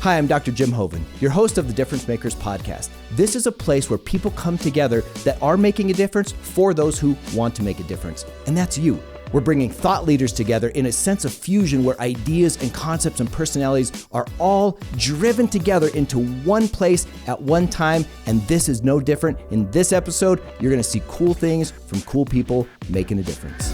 Hi, I'm Dr. Jim Hoven, your host of the Difference Makers podcast. This is a place where people come together that are making a difference for those who want to make a difference. And that's you. We're bringing thought leaders together in a sense of fusion where ideas and concepts and personalities are all driven together into one place at one time. And this is no different. In this episode, you're going to see cool things from cool people making a difference.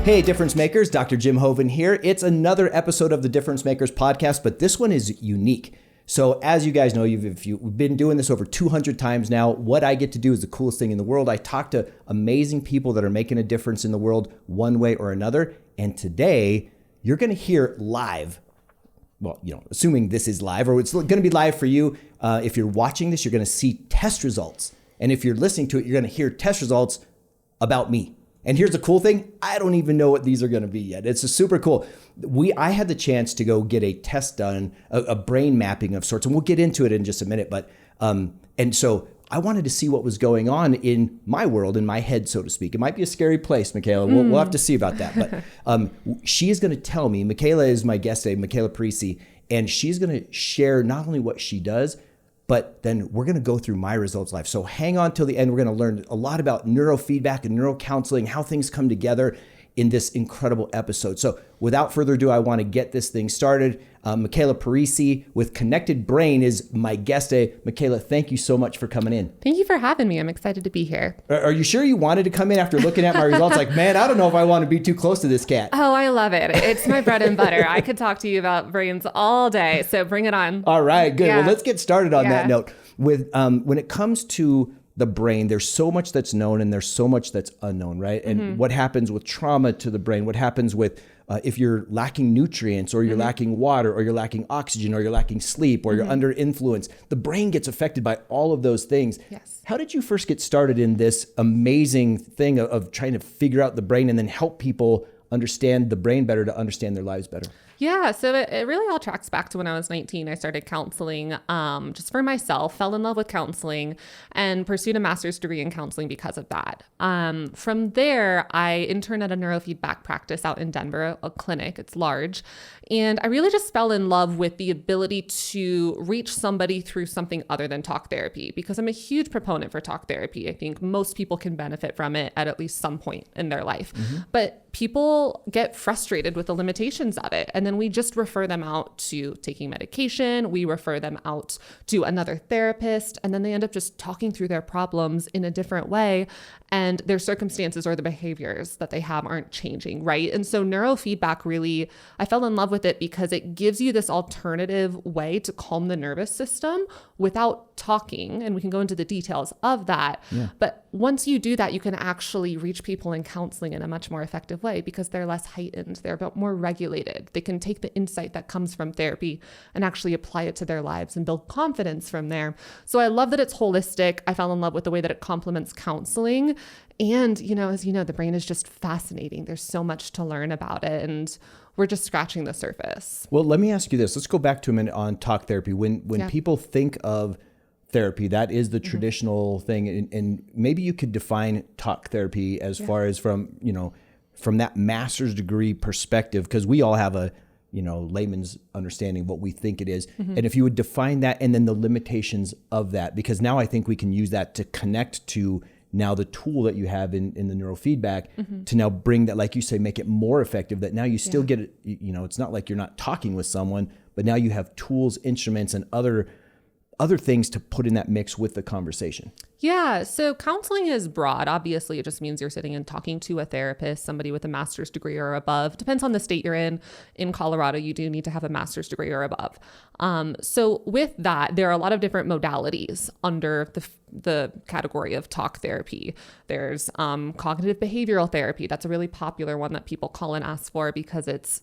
Hey, Difference Makers, Dr. Jim Hoven here. It's another episode of the Difference Makers podcast, but this one is unique. So as you guys know, we've been doing this over 200 times now. What I get to do is the coolest thing in the world. I talk to amazing people that are making a difference in the world one way or another. And today, you're going to hear live, well, assuming this is live, or it's going to be live for you. If you're watching this, you're going to see test results. And if you're listening to it, you're going to hear test results about me. And here's the cool thing, I don't even know what these are going to be yet. It's super cool. I had the chance to go get a test done, a brain mapping of sorts, and we'll get into it in just a minute. But and so I wanted to see what was going on in my world, in my head, so to speak. It might be a scary place, Michela. We'll have to see about that. But she is going to tell me, Michela is my guest today, Michela Parisi, and she's going to share not only what she does, but then we're going to go through my results live. So hang on till the end. We're going to learn a lot about neurofeedback and neurocounseling, how things come together in this incredible episode. So without further ado, I want to get this thing started. Michela Parisi with Connected Brain is my guest today. Michela, thank you so much for coming in. Thank you for having me. I'm excited to be here. Are you sure you wanted to come in after looking at my results? Like, man, I don't know if I want to be too close to this cat. Oh, I love it. It's my bread and butter. I could talk to you about brains all day. So bring it on. All right, good. Yeah. Well, let's get started on that note. With when it comes to the brain, there's so much that's known and there's so much that's unknown, right? And what happens with trauma to the brain, what happens with if you're lacking nutrients or you're lacking water or you're lacking oxygen or you're lacking sleep or you're under influence, the brain gets affected by all of those things. Yes. How did you first get started in this amazing thing of trying to figure out the brain and then help people understand the brain better to understand their lives better? Yeah, so it really all tracks back to when I was 19. I started counseling just for myself, fell in love with counseling, and pursued a master's degree in counseling because of that. From there, I interned at a neurofeedback practice out in Denver, a clinic. It's large. And I really just fell in love with the ability to reach somebody through something other than talk therapy, because I'm a huge proponent for talk therapy. I think most people can benefit from it at least some point in their life. But people get frustrated with the limitations of it. And then we just refer them out to taking medication. We refer them out to another therapist, and then they end up just talking through their problems in a different way. And their circumstances or the behaviors that they have aren't changing, right? And so neurofeedback really, I fell in love with it because it gives you this alternative way to calm the nervous system without talking. And we can go into the details of that. Yeah. But once you do that, you can actually reach people in counseling in a much more effective way because they're less heightened. They're a bit more regulated. They can take the insight that comes from therapy and actually apply it to their lives and build confidence from there. So I love that it's holistic. I fell in love with the way that it complements counseling. And, as you know, the brain is just fascinating. There's so much to learn about it, and we're just scratching the surface. Well, let me ask you this. Let's go back to a minute on talk therapy. When people think of therapy, that is the traditional thing. And maybe you could define talk therapy as far as from that master's degree perspective, because we all have a layman's understanding of what we think it is. And if you would define that and then the limitations of that, because now I think we can use that to connect to now the tool that you have in the neurofeedback to now bring that, like you say, make it more effective, that now you still get it, it's not like you're not talking with someone, but now you have tools, instruments, and other things to put in that mix with the conversation. Yeah. So counseling is broad. Obviously, it just means you're sitting and talking to a therapist, somebody with a master's degree or above. Depends on the state you're in. In Colorado, you do need to have a master's degree or above. So with that, there are a lot of different modalities under the category of talk therapy. There's cognitive behavioral therapy. That's a really popular one that people call and ask for because it's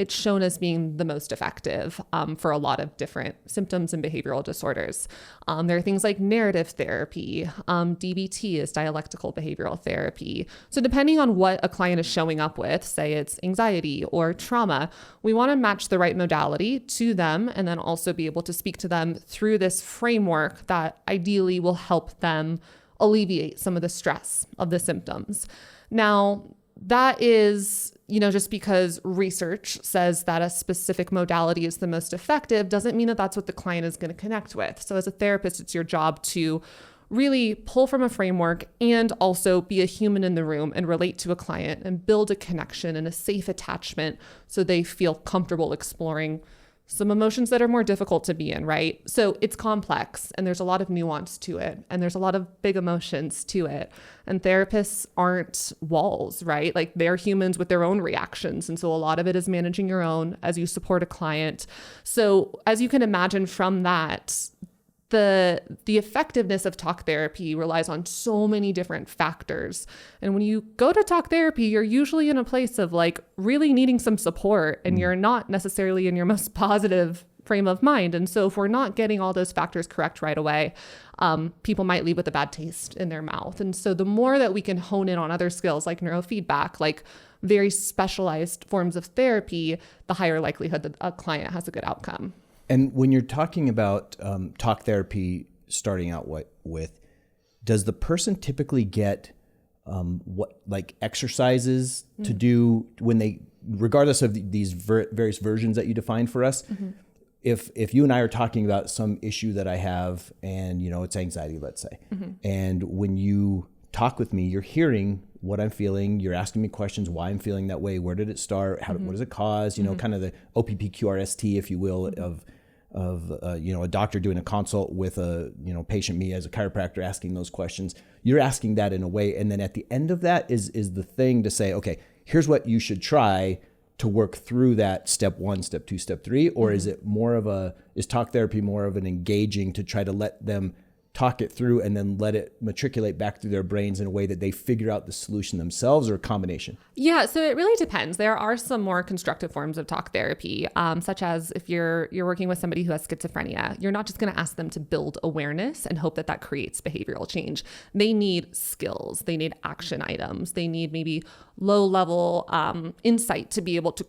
shown as being the most effective for a lot of different symptoms and behavioral disorders. There are things like narrative therapy. DBT is dialectical behavioral therapy. So depending on what a client is showing up with, say it's anxiety or trauma, we want to match the right modality to them and then also be able to speak to them through this framework that ideally will help them alleviate some of the stress of the symptoms. Now, that is, just because research says that a specific modality is the most effective doesn't mean that that's what the client is going to connect with. So as a therapist, it's your job to really pull from a framework and also be a human in the room and relate to a client and build a connection and a safe attachment so they feel comfortable exploring some emotions that are more difficult to be in, right? So it's complex and there's a lot of nuance to it and there's a lot of big emotions to it. And therapists aren't walls, right? Like they're humans with their own reactions. And so a lot of it is managing your own as you support a client. So as you can imagine from that, the effectiveness of talk therapy relies on so many different factors. And when you go to talk therapy, you're usually in a place of like really needing some support and you're not necessarily in your most positive frame of mind. And so if we're not getting all those factors correct right away, people might leave with a bad taste in their mouth. And so the more that we can hone in on other skills like neurofeedback, like very specialized forms of therapy, the higher likelihood that a client has a good outcome. And when you're talking about talk therapy starting out with, does the person typically get what like exercises to do when they, regardless of these various versions that you define for us, if you and I are talking about some issue that I have and, it's anxiety, let's say, and when you talk with me, you're hearing what I'm feeling, you're asking me questions, why I'm feeling that way, where did it start, what does it cause, kind of the OPPQRST, if you will, of a doctor doing a consult with a, patient, me as a chiropractor asking those questions. You're asking that in a way. And then at the end of that is the thing to say, okay, here's what you should try to work through that step 1, step 2, step 3, or is it is talk therapy more of an engaging to try to let them talk it through and then let it matriculate back through their brains in a way that they figure out the solution themselves, or a combination? Yeah, so it really depends. There are some more constructive forms of talk therapy, such as if you're working with somebody who has schizophrenia, you're not just going to ask them to build awareness and hope that creates behavioral change. They need skills, they need action items, they need maybe low level insight to be able to,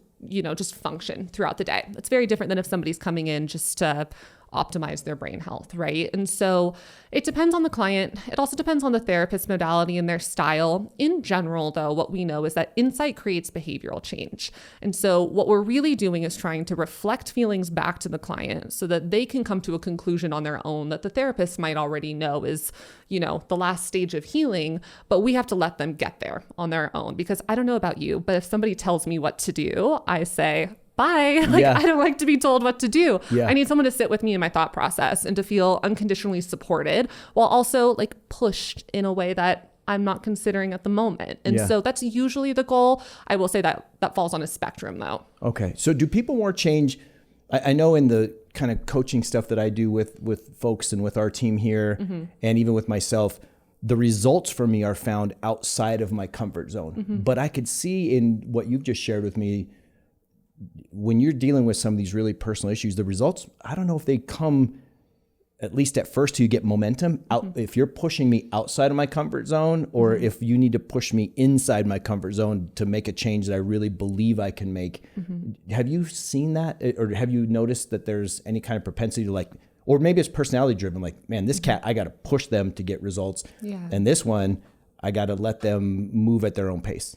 just function throughout the day. It's very different than if somebody's coming in just to optimize their brain health, right? And so it depends on the client. It also depends on the therapist modality and their style. In general, though, what we know is that insight creates behavioral change. And so what we're really doing is trying to reflect feelings back to the client so that they can come to a conclusion on their own that the therapist might already know is, the last stage of healing, but we have to let them get there on their own. Because I don't know about you, but if somebody tells me what to do, I say, bye. I don't like to be told what to do. I need someone to sit with me in my thought process and to feel unconditionally supported while also pushed in a way that I'm not considering at the moment. And so that's usually the goal. I will say that falls on a spectrum though. Okay. So do people more change? I know in the kind of coaching stuff that I do with folks and with our team here and even with myself, the results for me are found outside of my comfort zone. But I could see in what you've just shared with me, when you're dealing with some of these really personal issues, the results, I don't know if they come, at least at first, till you get momentum out. If you're pushing me outside of my comfort zone, or if you need to push me inside my comfort zone to make a change that I really believe I can make. Have you seen that? Or have you noticed that there's any kind of propensity to or maybe it's personality driven, man, this cat, I got to push them to get results. And this one, I got to let them move at their own pace.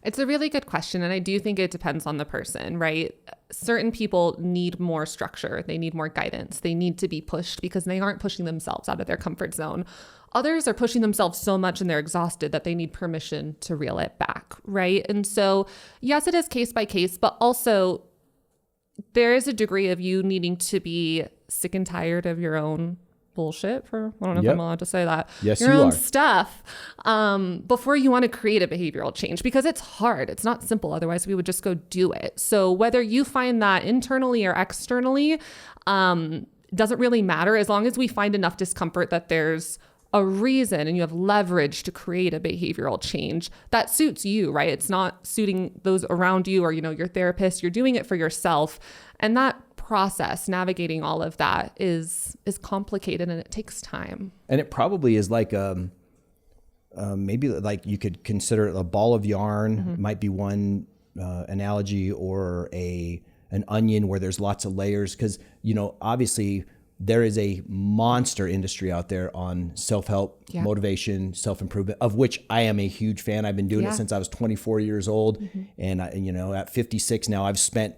It's a really good question. And I do think it depends on the person, right? Certain people need more structure. They need more guidance. They need to be pushed because they aren't pushing themselves out of their comfort zone. Others are pushing themselves so much and they're exhausted that they need permission to reel it back, right? And so, yes, it is case by case, but also there is a degree of you needing to be sick and tired of your own bullshit, I don't know if I'm allowed to say that. Yes, your you own are. stuff before you want to create a behavioral change, because it's hard. It's not simple. Otherwise we would just go do it. So whether you find that internally or externally, doesn't really matter, as long as we find enough discomfort that there's a reason and you have leverage to create a behavioral change that suits you, right? It's not suiting those around you or, your therapist. You're doing it for yourself. And that process, navigating all of that is complicated and it takes time. And it probably is maybe you could consider it a ball of yarn, might be one analogy, or an onion where there's lots of layers. Because, obviously there is a monster industry out there on self-help, motivation, self-improvement, of which I am a huge fan. I've been doing it since I was 24 years old. And at 56 now, I've spent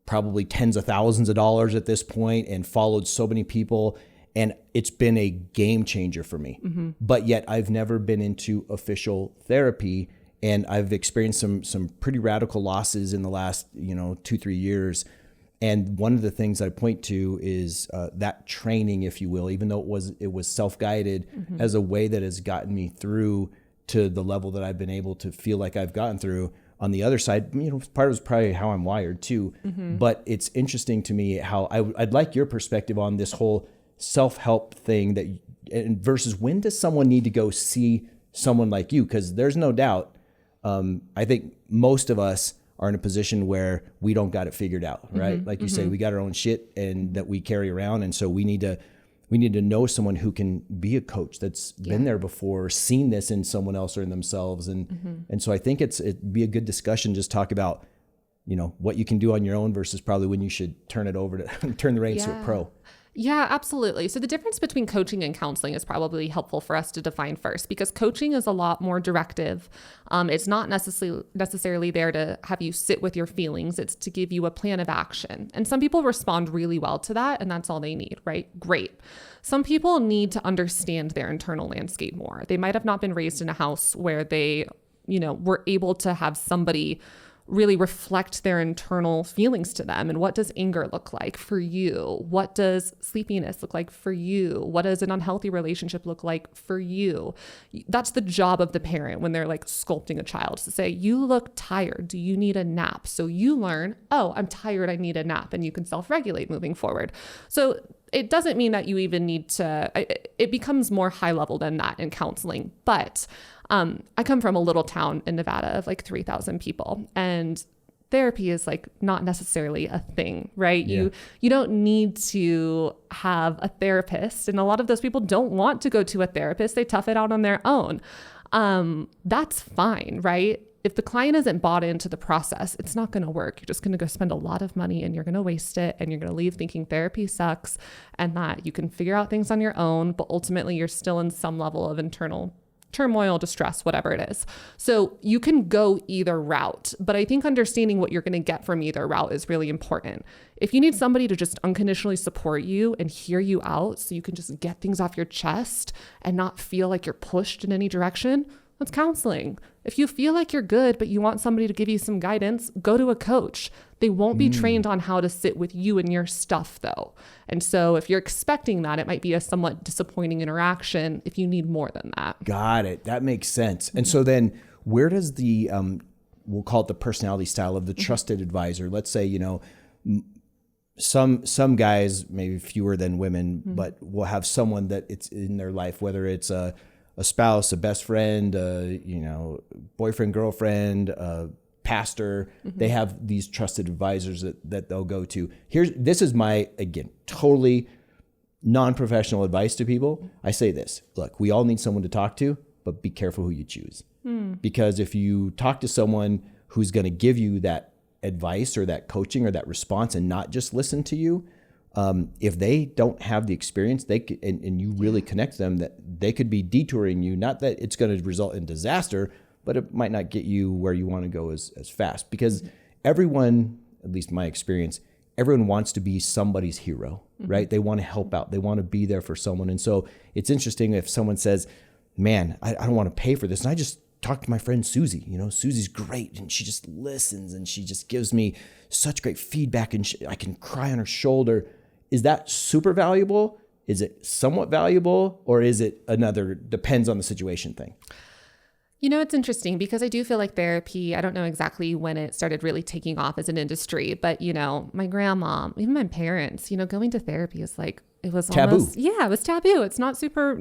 probably tens of thousands of dollars at this point and followed so many people. And it's been a game changer for me. But yet I've never been into official therapy. And I've experienced some pretty radical losses in the last, 2-3 years. And one of the things I point to is that training, if you will, even though it was self-guided, as a way that has gotten me through to the level that I've been able to feel like I've gotten through. On the other side, part of it is probably how I'm wired too. But it's interesting to me how I'd like your perspective on this whole self-help thing versus when does someone need to go see someone like you? Because there's no doubt, I think most of us are in a position where we don't got it figured out, right? Like you say, we got our own shit and that we carry around. And so we need to know someone who can be a coach that's been there before, seen this in someone else or in themselves. And so I think it'd be a good discussion, just talk about, what you can do on your own versus probably when you should turn the reins to a pro. Yeah, absolutely. So the difference between coaching and counseling is probably helpful for us to define first, because coaching is a lot more directive. It's not necessarily there to have you sit with your feelings. It's to give you a plan of action. And some people respond really well to that, and that's all they need, right? Great. Some people need to understand their internal landscape more. They might have not been raised in a house where they, were able to have somebody really reflect their internal feelings to them. And what does anger look like for you? What does sleepiness look like for you? What does an unhealthy relationship look like for you? That's the job of the parent when they're like sculpting a child, to say, you look tired. Do you need a nap? So you learn, oh, I'm tired. I need a nap. And you can self-regulate moving forward. So it doesn't mean that you even need to, it becomes more high level than that in counseling. But I come from a little town in Nevada of like 3,000 people, and therapy is like not necessarily a thing, right? You don't need to have a therapist. And a lot of those people don't want to go to a therapist. They tough it out on their own. That's fine, right? If the client isn't bought into the process, it's not going to work. You're just going to go spend a lot of money and you're going to waste it. And you're going to leave thinking therapy sucks and that you can figure out things on your own, but ultimately you're still in some level of internal turmoil, distress, whatever it is. So you can go either route, but I think understanding what you're going to get from either route is really important. If you need somebody to just unconditionally support you and hear you out so you can just get things off your chest and not feel like you're pushed in any direction, that's counseling. If you feel like you're good, but you want somebody to give you some guidance, go to a coach. They won't be trained on how to sit with you and your stuff though. And so if you're expecting that, it might be a somewhat disappointing interaction if you need more than that. Got it. That makes sense. And so then where does the, we'll call it the personality style of the trusted advisor, let's say, some guys, maybe fewer than women, but will have someone that it's in their life, whether it's a spouse, a best friend, boyfriend, girlfriend, pastor. They have these trusted advisors that they'll go to. This is my, again, totally non-professional advice to people. I say this, look, we all need someone to talk to, but be careful who you choose. Because if you talk to someone who's going to give you that advice or that coaching or that response and not just listen to you, if they don't have the experience, and you really connect them, that they could be detouring you. Not that it's going to result in disaster, but it might not get you where you want to go as fast. Because everyone, at least my experience, everyone wants to be somebody's hero, right? They want to help out. They want to be there for someone. And so it's interesting if someone says, man, I don't want to pay for this. And I just talked to my friend Susie. Susie's great, and she just listens, and she just gives me such great feedback, and I can cry on her shoulder. Is that super valuable? Is it somewhat valuable? Or is it another depends on the situation thing? It's interesting because I do feel like therapy, I don't know exactly when it started really taking off as an industry, but my grandma, even my parents, going to therapy is like, it was taboo. It was taboo. It's not super,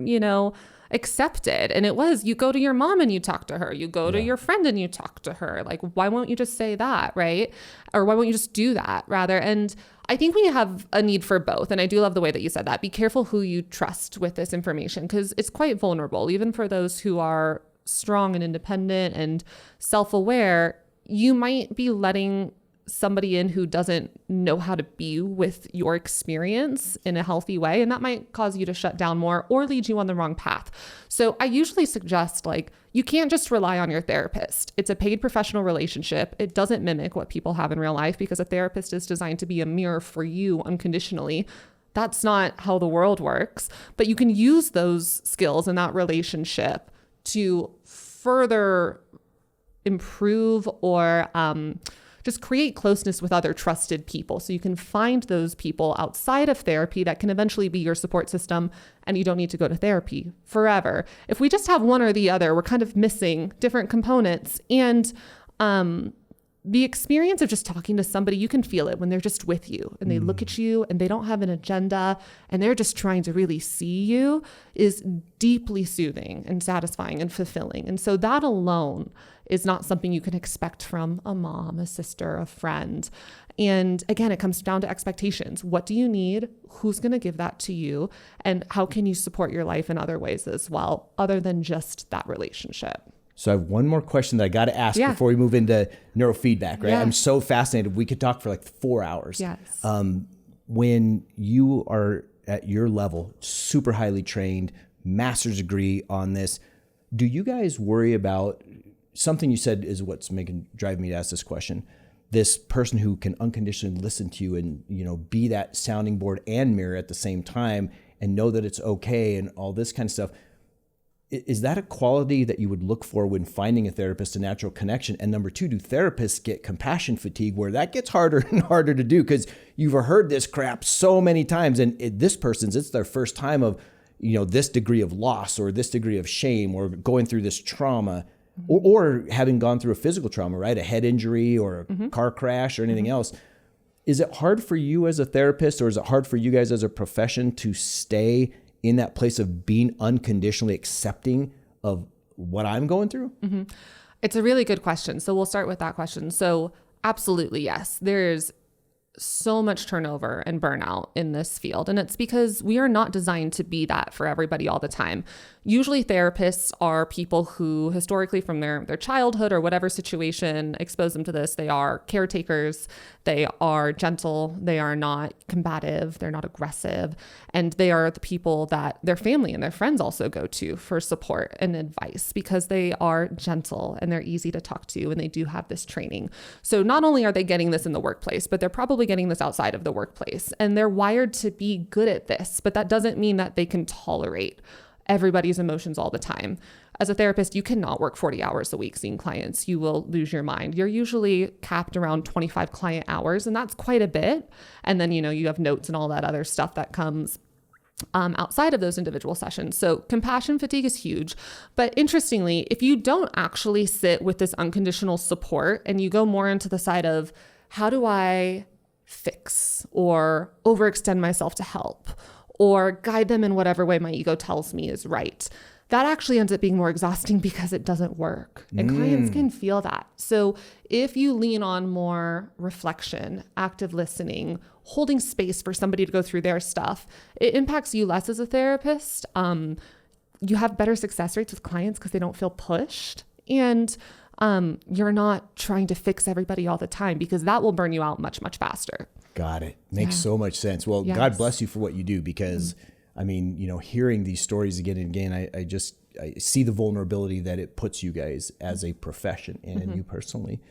accepted. And it was, you go to your mom and you talk to her, you go to your friend and you talk to her. Like, why won't you just say that? Right. Or why won't you just do that rather? And I think we have a need for both. And I do love the way that you said that. Be careful who you trust with this information, because it's quite vulnerable, even for those who are strong and independent and self-aware. You might be letting somebody in who doesn't know how to be with your experience in a healthy way. And that might cause you to shut down more or lead you on the wrong path. So I usually suggest, like, you can't just rely on your therapist. It's a paid professional relationship. It doesn't mimic what people have in real life, because a therapist is designed to be a mirror for you unconditionally. That's not how the world works. But you can use those skills in that relationship to further improve or just create closeness with other trusted people. So you can find those people outside of therapy that can eventually be your support system, and you don't need to go to therapy forever. If we just have one or the other, we're kind of missing different components. And the experience of just talking to somebody, you can feel it when they're just with you and they look at you and they don't have an agenda and they're just trying to really see you, is deeply soothing and satisfying and fulfilling. And so that alone is not something you can expect from a mom, a sister, a friend. And again, it comes down to expectations. What do you need? Who's going to give that to you? And how can you support your life in other ways as well, other than just that relationship? So I have one more question that I got to ask before we move into neurofeedback, right? Yeah. I'm so fascinated. We could talk for like 4 hours. Yes. When you are at your level, super highly trained, master's degree on this, do you guys worry about something you said is what's drive me to ask this question? This person who can unconditionally listen to you and, be that sounding board and mirror at the same time and know that it's okay and all this kind of stuff. Is that a quality that you would look for when finding a therapist, a natural connection? And number two, do therapists get compassion fatigue, where that gets harder and harder to do because you've heard this crap so many times, and it's their first time of, this degree of loss or this degree of shame or going through this trauma or having gone through a physical trauma, right? A head injury or a car crash or anything else. Is it hard for you as a therapist, or is it hard for you guys as a profession to stay in that place of being unconditionally accepting of what I'm going through? Mm-hmm. It's a really good question. So we'll start with that question. So absolutely, yes. There's so much turnover and burnout in this field. And it's because we are not designed to be that for everybody all the time. Usually therapists are people who historically from their childhood or whatever situation exposed them to this, they are caretakers, they are gentle, they are not combative, they're not aggressive, and they are the people that their family and their friends also go to for support and advice because they are gentle and they're easy to talk to and they do have this training. So not only are they getting this in the workplace, but they're probably getting this outside of the workplace, and they're wired to be good at this, but that doesn't mean that they can tolerate everybody's emotions all the time. As a therapist, you cannot work 40 hours a week seeing clients. You will lose your mind. You're usually capped around 25 client hours, and that's quite a bit. And then, you have notes and all that other stuff that comes outside of those individual sessions. So compassion fatigue is huge. But interestingly, if you don't actually sit with this unconditional support and you go more into the side of how do I fix or overextend myself to help or guide them in whatever way my ego tells me is right, that actually ends up being more exhausting because it doesn't work. And clients can feel that. So if you lean on more reflection, active listening, holding space for somebody to go through their stuff, it impacts you less as a therapist. You have better success rates with clients because they don't feel pushed. And you're not trying to fix everybody all the time because that will burn you out much, much faster. Got it. Makes so much sense. Well, yes. God bless you for what you do because, hearing these stories again and again, I see the vulnerability that it puts you guys as a profession and you personally.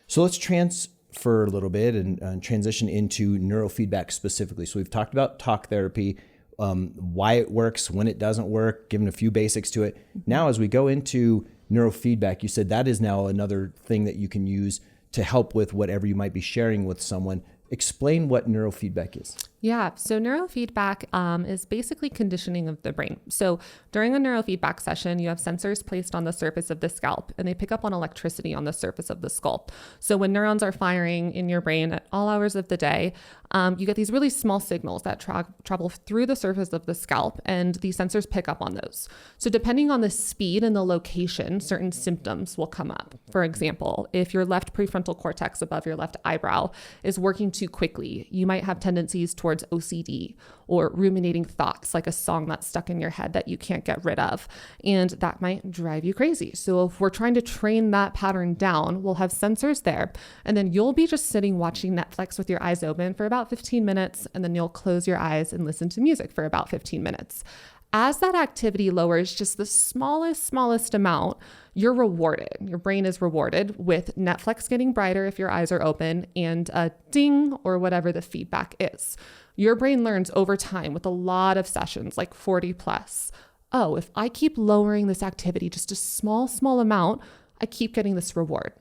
So let's transfer a little bit and transition into neurofeedback specifically. So we've talked about talk therapy, why it works, when it doesn't work, given a few basics to it. Now, as we go into neurofeedback, you said that is now another thing that you can use to help with whatever you might be sharing with someone. Explain what neurofeedback is. Yeah. So neurofeedback is basically conditioning of the brain. So during a neurofeedback session, you have sensors placed on the surface of the scalp, and they pick up on electricity on the surface of the skull. So when neurons are firing in your brain at all hours of the day, you get these really small signals that travel through the surface of the scalp, and these sensors pick up on those. So depending on the speed and the location, certain symptoms will come up. For example, if your left prefrontal cortex above your left eyebrow is working too quickly, you might have tendencies towards towards OCD or ruminating thoughts, like a song that's stuck in your head that you can't get rid of. And that might drive you crazy. So if we're trying to train that pattern down, we'll have sensors there. And then you'll be just sitting watching Netflix with your eyes open for about 15 minutes. And then you'll close your eyes and listen to music for about 15 minutes. As that activity lowers just the smallest amount, you're rewarded. Your brain is rewarded with Netflix getting brighter if your eyes are open and a ding or whatever the feedback is. Your brain learns over time with a lot of sessions, like 40 plus. Oh, if I keep lowering this activity just a small amount, I keep getting this reward.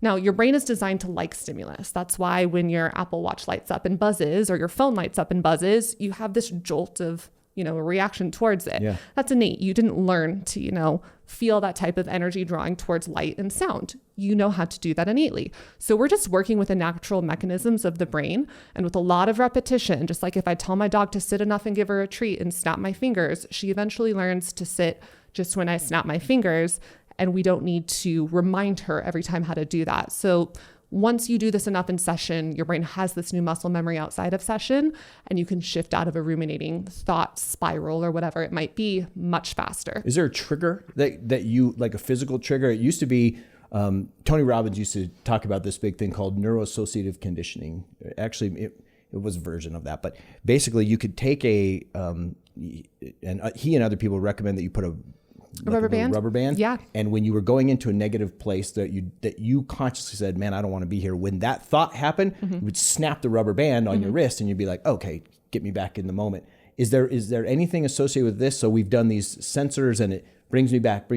Now, your brain is designed to like stimulus. That's why when your Apple Watch lights up and buzzes or your phone lights up and buzzes, you have this jolt of a reaction towards it. Yeah. That's innate. You didn't learn to, feel that type of energy drawing towards light and sound. You know how to do that innately. So we're just working with the natural mechanisms of the brain and with a lot of repetition. Just like if I tell my dog to sit enough and give her a treat and snap my fingers, she eventually learns to sit just when I snap my fingers, and we don't need to remind her every time how to do that. So once you do this enough in session, your brain has this new muscle memory outside of session, and you can shift out of a ruminating thought spiral or whatever it might be much faster. Is there a trigger that you, like a physical trigger? It used to be, Tony Robbins used to talk about this big thing called neuroassociative conditioning. Actually, it was a version of that, but basically you could take and he and other people recommend that you put a rubber band. Yeah. And when you were going into a negative place that you consciously said, man, I don't want to be here. When that thought happened, you would snap the rubber band on your wrist and you'd be like, okay, get me back in the moment. Is there anything associated with this? So we've done these sensors and it brings me back,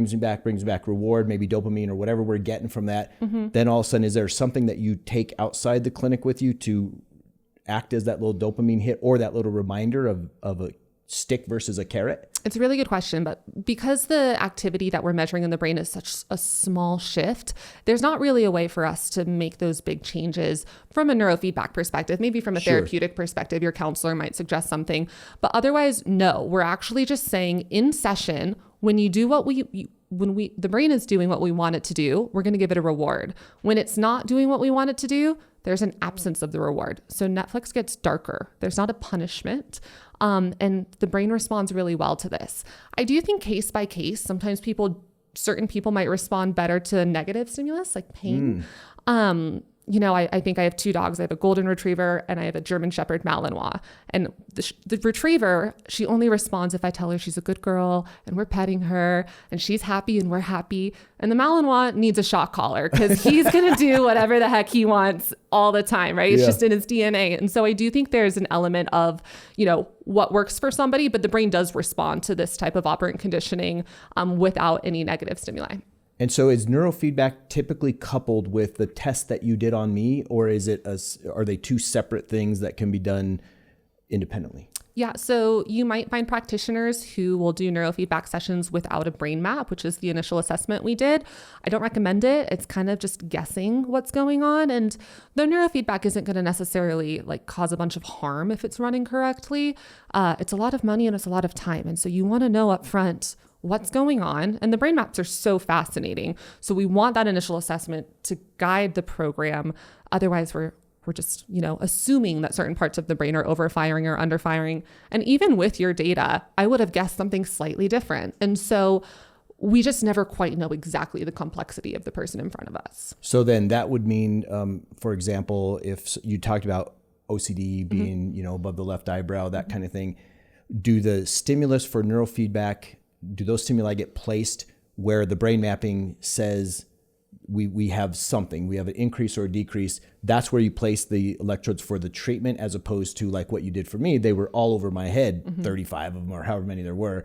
reward, maybe dopamine or whatever we're getting from that. Then all of a sudden, is there something that you take outside the clinic with you to act as that little dopamine hit or that little reminder of a stick versus a carrot? It's a really good question, but because the activity that we're measuring in the brain is such a small shift, there's not really a way for us to make those big changes from a neurofeedback perspective. Maybe from a therapeutic perspective, your counselor might suggest something, but otherwise, no, we're actually just saying in session, when you do the brain is doing what we want it to do, we're going to give it a reward. When it's not doing what we want it to do, there's an absence of the reward. So Netflix gets darker. There's not a punishment. And the brain responds really well to this. I do think case by case, sometimes certain people might respond better to negative stimulus like pain. I think I have two dogs. I have a golden retriever and I have a German Shepherd Malinois. And the retriever, she only responds if I tell her she's a good girl and we're petting her and she's happy and we're happy. And the Malinois needs a shock collar because he's going to do whatever the heck he wants all the time, right? It's just in his DNA. And so I do think there's an element of, what works for somebody, but the brain does respond to this type of operant conditioning without any negative stimuli. And so is neurofeedback typically coupled with the test that you did on me, or are they two separate things that can be done independently? Yeah, so you might find practitioners who will do neurofeedback sessions without a brain map, which is the initial assessment we did. I don't recommend it. It's kind of just guessing what's going on. And the neurofeedback isn't going to necessarily cause a bunch of harm if it's running correctly. It's a lot of money and it's a lot of time. And so you want to know up front what's going on. And the brain maps are so fascinating. So we want that initial assessment to guide the program. Otherwise, we're just, assuming that certain parts of the brain are overfiring or underfiring. And even with your data, I would have guessed something slightly different. And so we just never quite know exactly the complexity of the person in front of us. So then that would mean, for example, if you talked about OCD being, above the left eyebrow, that kind of thing, do the stimulus for neurofeedback, do those stimuli get placed where the brain mapping says we have something, we have an increase or a decrease? That's where you place the electrodes for the treatment, as opposed to like what you did for me. They were all over my head, 35 of them or however many there were.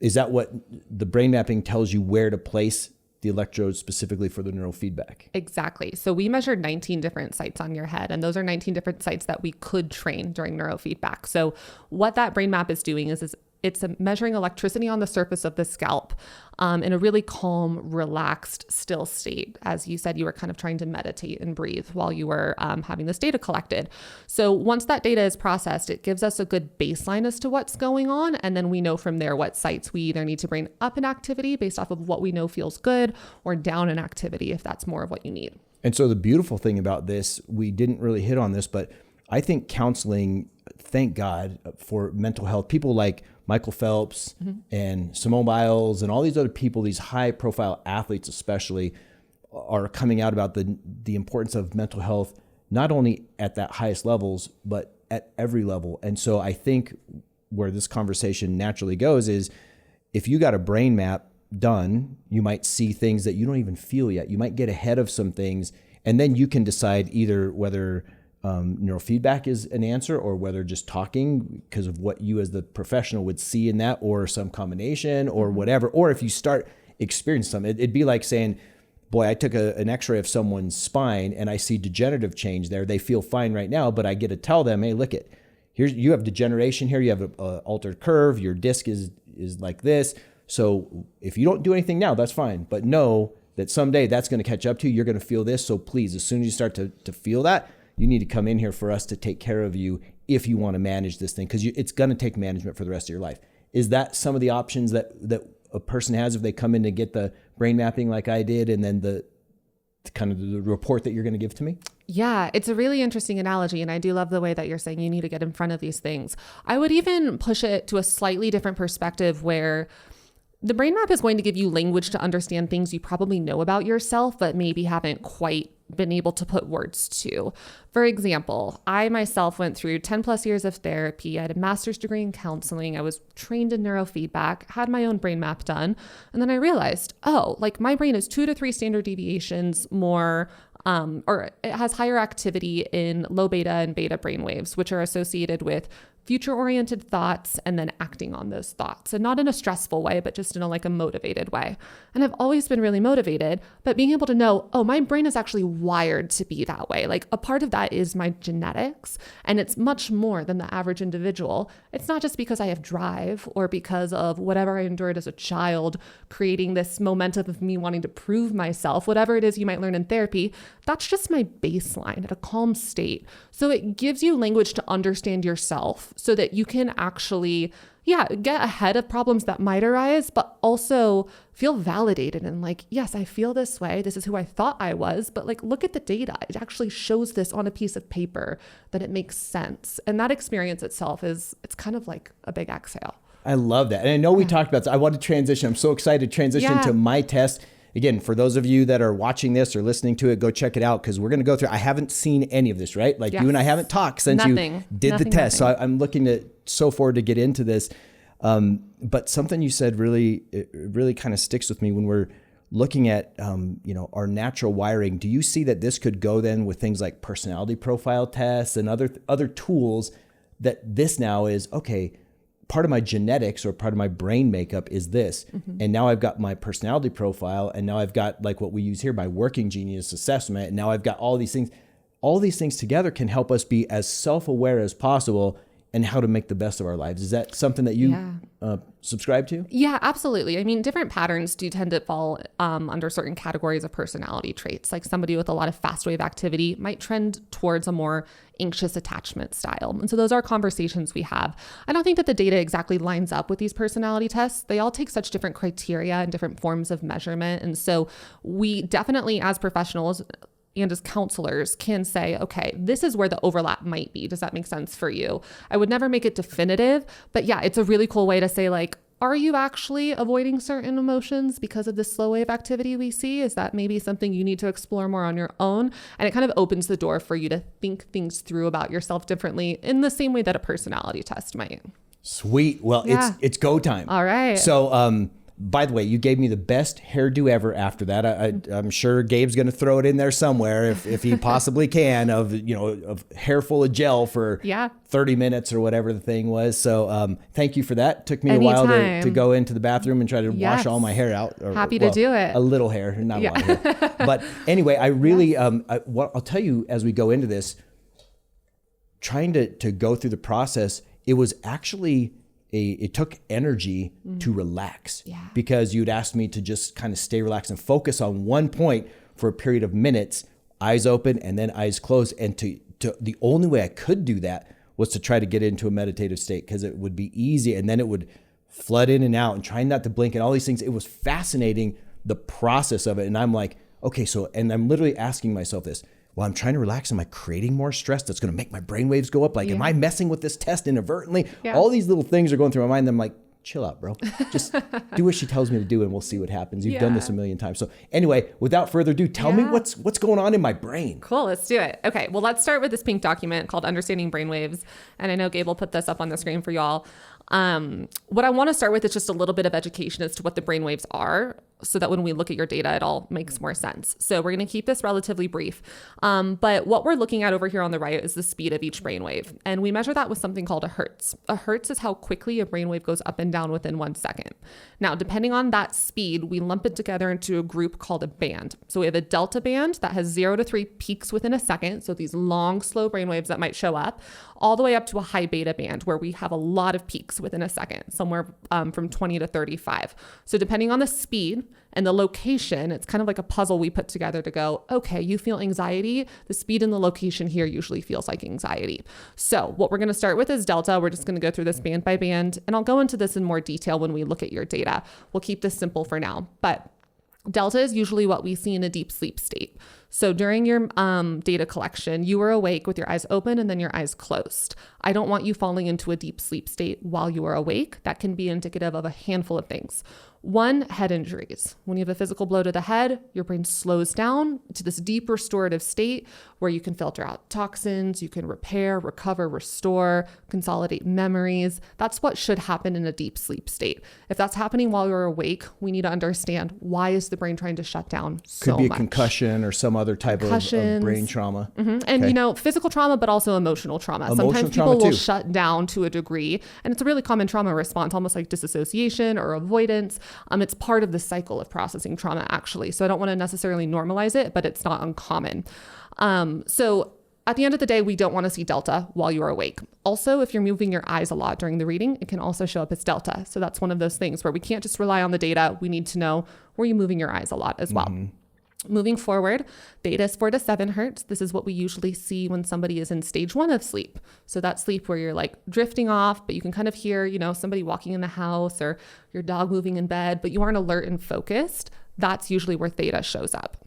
Is that what the brain mapping tells you, where to place the electrodes specifically for the neurofeedback? Exactly. So we measured 19 different sites on your head, and those are 19 different sites that we could train during neurofeedback. So what that brain map is doing is it's measuring electricity on the surface of the scalp in a really calm, relaxed, still state. As you said, you were kind of trying to meditate and breathe while you were having this data collected. So once that data is processed, it gives us a good baseline as to what's going on. And then we know from there what sites we either need to bring up in activity based off of what we know feels good, or down in activity if that's more of what you need. And so the beautiful thing about this, we didn't really hit on this, but I think counseling, thank God for mental health, people like Michael Phelps and Simone Biles and all these other people, these high profile athletes especially, are coming out about the importance of mental health, not only at that highest levels, but at every level. And so I think where this conversation naturally goes is, if you got a brain map done, you might see things that you don't even feel yet. You might get ahead of some things, and then you can decide either whether neurofeedback is an answer or whether just talking, because of what you as the professional would see in that, or some combination or whatever. Or if you start experiencing something, it'd be like saying, boy, I took an x-ray of someone's spine and I see degenerative change there. They feel fine right now, but I get to tell them, hey, look it, you have degeneration here. You have an altered curve. Your disc is like this. So if you don't do anything now, that's fine. But know that someday that's going to catch up to you. You're going to feel this. So please, as soon as you start to feel that, you need to come in here for us to take care of you if you want to manage this thing, because it's going to take management for the rest of your life. Is that some of the options that a person has if they come in to get the brain mapping like I did, and then the kind of the report that you're going to give to me? Yeah, it's a really interesting analogy. And I do love the way that you're saying you need to get in front of these things. I would even push it to a slightly different perspective, where the brain map is going to give you language to understand things you probably know about yourself, but maybe haven't quite been able to put words to. For example, I myself went through 10 plus years of therapy. I had a master's degree in counseling. I was trained in neurofeedback, had my own brain map done. And then I realized, like my brain is 2 to 3 standard deviations more, or it has higher activity in low beta and beta brain waves, which are associated with future-oriented thoughts and then acting on those thoughts, and not in a stressful way, but just in a motivated way. And I've always been really motivated, but being able to know, my brain is actually wired to be that way. Like a part of that is my genetics, and it's much more than the average individual. It's not just because I have drive or because of whatever I endured as a child, creating this momentum of me wanting to prove myself, whatever it is you might learn in therapy. That's just my baseline at a calm state. So it gives you language to understand yourself, so that you can actually, get ahead of problems that might arise, but also feel validated and yes, I feel this way. This is who I thought I was, but look at the data. It actually shows this on a piece of paper that it makes sense. And that experience itself it's kind of like a big exhale. I love that. And I know we talked about this. I want to transition. I'm so excited to transition to my test. Again, for those of you that are watching this or listening to it, go check it out, because we're going to go through. I haven't seen any of this, right? You and I haven't talked since you did the test. So I'm looking so forward to get into this. But something you said really kind of sticks with me when we're looking at our natural wiring. Do you see that this could go then with things like personality profile tests and other tools, that this now is, okay, part of my genetics or part of my brain makeup is this. And now I've got my personality profile, and now I've got what we use here, my working genius assessment. And now I've got all these things. All these things together can help us be as self-aware as possible and how to make the best of our lives. Is that something that you subscribe to? Yeah, absolutely. I mean, different patterns do tend to fall under certain categories of personality traits. Like somebody with a lot of fast wave activity might trend towards a more anxious attachment style. And so those are conversations we have. I don't think that the data exactly lines up with these personality tests. They all take such different criteria and different forms of measurement. And so we definitely, as professionals and as counselors, can say, okay, this is where the overlap might be. Does that make sense for you? I would never make it definitive, but it's a really cool way to say, are you actually avoiding certain emotions because of the slow wave activity we see? Is that maybe something you need to explore more on your own? And it kind of opens the door for you to think things through about yourself differently in the same way that a personality test might. Sweet. Well, it's go time. All right. So, by the way, you gave me the best hairdo ever after that. I'm sure Gabe's going to throw it in there somewhere if he possibly can, of hair full of gel for 30 minutes or whatever the thing was. So thank you for that. Took me a while to go into the bathroom and try to wash all my hair out. Happy to do it. A little hair, not a lot of hair. But anyway, I really, what I'll tell you as we go into this, trying to go through the process, it was actually it took energy to relax, because you'd asked me to just kind of stay relaxed and focus on one point for a period of minutes, eyes open and then eyes closed. And to the only way I could do that was to try to get into a meditative state, because it would be easy and then it would flood in and out, and trying not to blink and all these things. It was fascinating, the process of it. And I'm like, okay, so, and I'm literally asking myself this, well, I'm trying to relax. Am I creating more stress that's going to make my brainwaves go up? Like, am I messing with this test inadvertently? Yeah. All these little things are going through my mind. I'm like, chill out, bro. Just do what she tells me to do and we'll see what happens. You've done this a million times. So anyway, without further ado, tell me what's going on in my brain. Cool. Let's do it. Okay. Well, let's start with this pink document called Understanding Brainwaves. And I know Gabe will put this up on the screen for y'all. What I want to start with is just a little bit of education as to what the brainwaves are, so that when we look at your data, it all makes more sense. So we're going to keep this relatively brief. But what we're looking at over here on the right is the speed of each brainwave. And we measure that with something called a hertz. A hertz is how quickly a brainwave goes up and down within 1 second. Now, depending on that speed, we lump it together into a group called a band. So we have a delta band that has 0 to 3 peaks within a second. So these long, slow brainwaves that might show up, all the way up to a high beta band where we have a lot of peaks within a second, somewhere from 20 to 35. So depending on the speed and the location, it's kind of like a puzzle we put together to go, okay, you feel anxiety. The speed and the location here usually feels like anxiety. So what we're going to start with is delta. We're just going to go through this band by band, and I'll go into this in more detail when we look at your data. We'll keep this simple for now, but delta is usually what we see in a deep sleep state. So during your data collection, you were awake with your eyes open and then your eyes closed. I don't want you falling into a deep sleep state while you are awake. That can be indicative of a handful of things. One, head injuries. When you have a physical blow to the head, your brain slows down to this deep restorative state where you can filter out toxins, you can repair, recover, restore, consolidate memories. That's what should happen in a deep sleep state. If that's happening while you're awake, we need to understand, why is the brain trying to shut down so much? Could be a concussion or some other type of brain trauma. Mm-hmm. And physical trauma, but also emotional trauma. Sometimes people will shut down to a degree, and it's a really common trauma response, almost like disassociation or avoidance. It's part of the cycle of processing trauma, actually. So I don't want to necessarily normalize it, but it's not uncommon. So at the end of the day, we don't want to see delta while you are awake. Also, if you're moving your eyes a lot during the reading, it can also show up as delta. So that's one of those things where we can't just rely on the data. We need to know, were you moving your eyes a lot as well? Moving forward, beta is 4 to 7 hertz. This is what we usually see when somebody is in stage 1 of sleep. So that sleep where you're like drifting off, but you can kind of hear, somebody walking in the house or your dog moving in bed, but you aren't alert and focused. That's usually where theta shows up.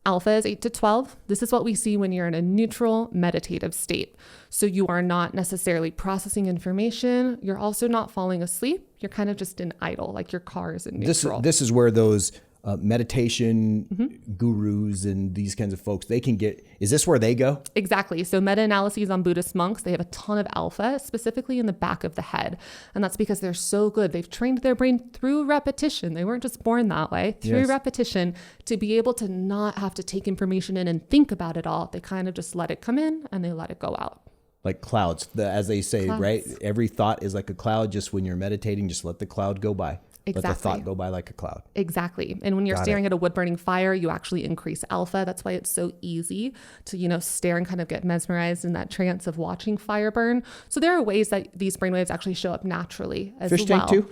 Alpha is 8 to 12. This is what we see when you're in a neutral meditative state. So you are not necessarily processing information. You're also not falling asleep. You're kind of just in idle, like your car is in neutral. This is where those meditation gurus and these kinds of folks, is this where they go? Exactly. So meta-analyses on Buddhist monks, they have a ton of alpha, specifically in the back of the head. And that's because they're so good. They've trained their brain through repetition. They weren't just born that way, through repetition, to be able to not have to take information in and think about it all. They kind of just let it come in and they let it go out. Like clouds, as they say, right? Every thought is like a cloud. Just when you're meditating, just let the cloud go by. Exactly. Let the thought go by like a cloud. Exactly. And when you're staring at a wood burning fire, you actually increase alpha. That's why it's so easy to, stare and kind of get mesmerized in that trance of watching fire burn. So there are ways that these brainwaves actually show up naturally as well. Fish tank too?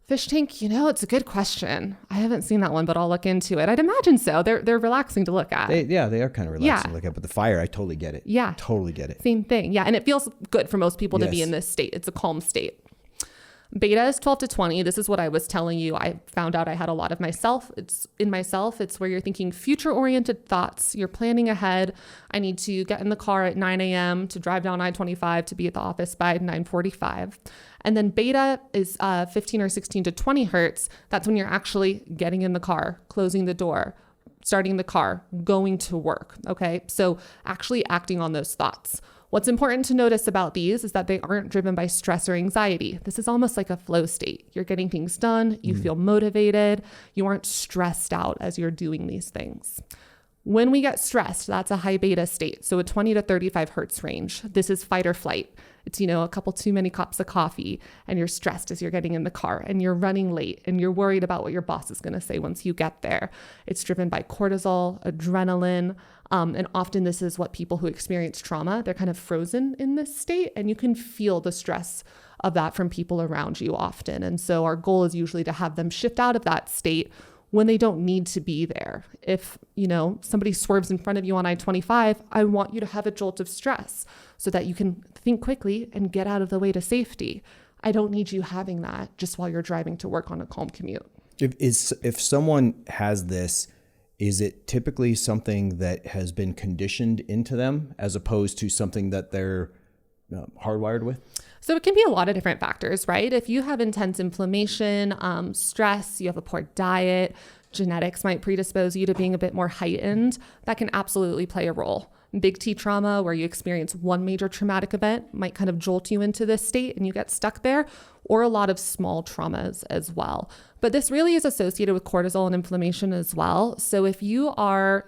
Fish tank, it's a good question. I haven't seen that one, but I'll look into it. I'd imagine so. They're relaxing to look at. They are kind of relaxing to look at, but the fire, I totally get it. Yeah. Totally get it. Same thing. Yeah. And it feels good for most people to be in this state. It's a calm state. Beta is 12 to 20. This is what I was telling you. I found out I had a lot of myself. It's where you're thinking future-oriented thoughts. You're planning ahead. I need to get in the car at 9 a.m. to drive down I-25 to be at the office by 9:45. And then beta is 15 or 16 to 20 hertz. That's when you're actually getting in the car, closing the door, starting the car, going to work. Okay. So actually acting on those thoughts. What's important to notice about these is that they aren't driven by stress or anxiety. This is almost like a flow state. You're getting things done. You feel motivated. You aren't stressed out as you're doing these things. When we get stressed, that's a high beta state. So a 20 to 35 hertz range. This is fight or flight. It's, a couple too many cups of coffee and you're stressed as you're getting in the car and you're running late and you're worried about what your boss is going to say once you get there. It's driven by cortisol, adrenaline, and often this is what people who experience trauma, they're kind of frozen in this state and you can feel the stress of that from people around you often. And so our goal is usually to have them shift out of that state when they don't need to be there. If, somebody swerves in front of you on I-25, I want you to have a jolt of stress so that you can think quickly and get out of the way to safety. I don't need you having that just while you're driving to work on a calm commute. If someone has this Is it typically something that has been conditioned into them as opposed to something that they're hardwired with? So it can be a lot of different factors, right? If you have intense inflammation, stress, you have a poor diet, genetics might predispose you to being a bit more heightened, that can absolutely play a role. Big T trauma, where you experience one major traumatic event, might kind of jolt you into this state and you get stuck there, or a lot of small traumas as well. But this really is associated with cortisol and inflammation as well. So if you are,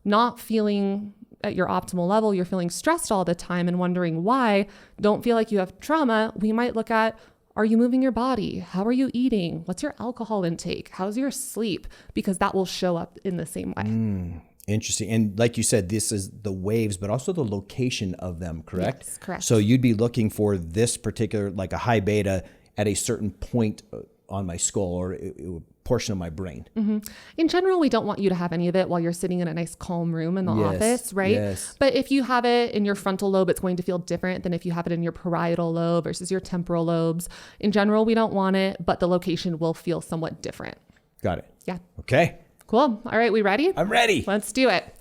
not feeling at your optimal level, you're feeling stressed all the time and wondering why, don't feel like you have trauma, we might look at, are you moving your body? How are you eating? What's your alcohol intake? How's your sleep? Because that will show up in the same way. Interesting. And like you said, this is the waves, but also the location of them, correct? Yes, correct. So you'd be looking for this particular, like a high beta at a certain point on my skull or a portion of my brain. Mm-hmm. In general, we don't want you to have any of it while you're sitting in a nice calm room in the office, right? Yes. But if you have it in your frontal lobe, it's going to feel different than if you have it in your parietal lobe versus your temporal lobes. In general, we don't want it, but the location will feel somewhat different. Got it. Yeah. Okay. Cool. All right. We ready? I'm ready. Let's do it.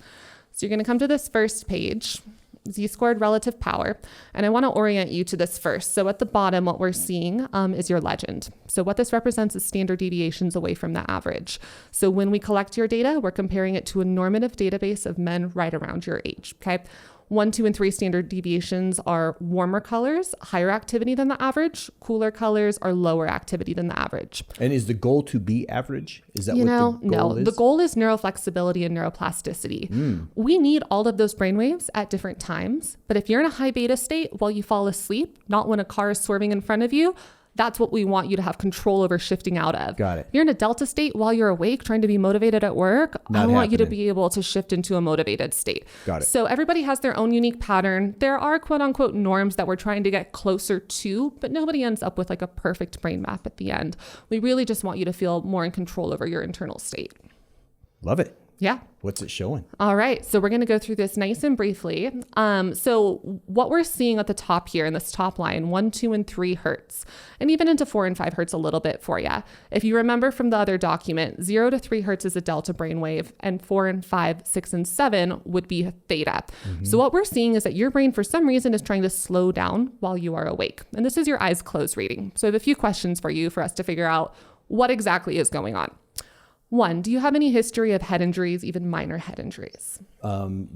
So you're going to come to this first page, Z-scored relative power. And I want to orient you to this first. So at the bottom, what we're seeing is your legend. So what this represents is standard deviations away from the average. So when we collect your data, we're comparing it to a normative database of men right around your age. Okay. 1, 2, and 3 standard deviations are warmer colors, higher activity than the average. Cooler colors are lower activity than the average. And is the goal to be average? Is that what the goal is? No, the goal is neuroflexibility and neuroplasticity. We need all of those brainwaves at different times. But if you're in a high beta state while you fall asleep, not when a car is swerving in front of you, that's what we want you to have control over shifting out of. Got it. If you're in a delta state while you're awake, trying to be motivated at work, I want you to be able to shift into a motivated state. Got it. So everybody has their own unique pattern. There are quote unquote norms that we're trying to get closer to, but nobody ends up with like a perfect brain map at the end. We really just want you to feel more in control over your internal state. Love it. Yeah. What's it showing? All right. So we're going to go through this nice and briefly. So what we're seeing at the top here in this top line, 1, 2, and 3 hertz, and even into 4 and 5 hertz a little bit for you. If you remember from the other document, 0 to 3 hertz is a delta brainwave, and 4 and 5, 6, and 7 would be theta. So what we're seeing is that your brain, for some reason, is trying to slow down while you are awake. And this is your eyes closed reading. So I have a few questions for you for us to figure out what exactly is going on. 1, do you have any history of head injuries, even minor head injuries?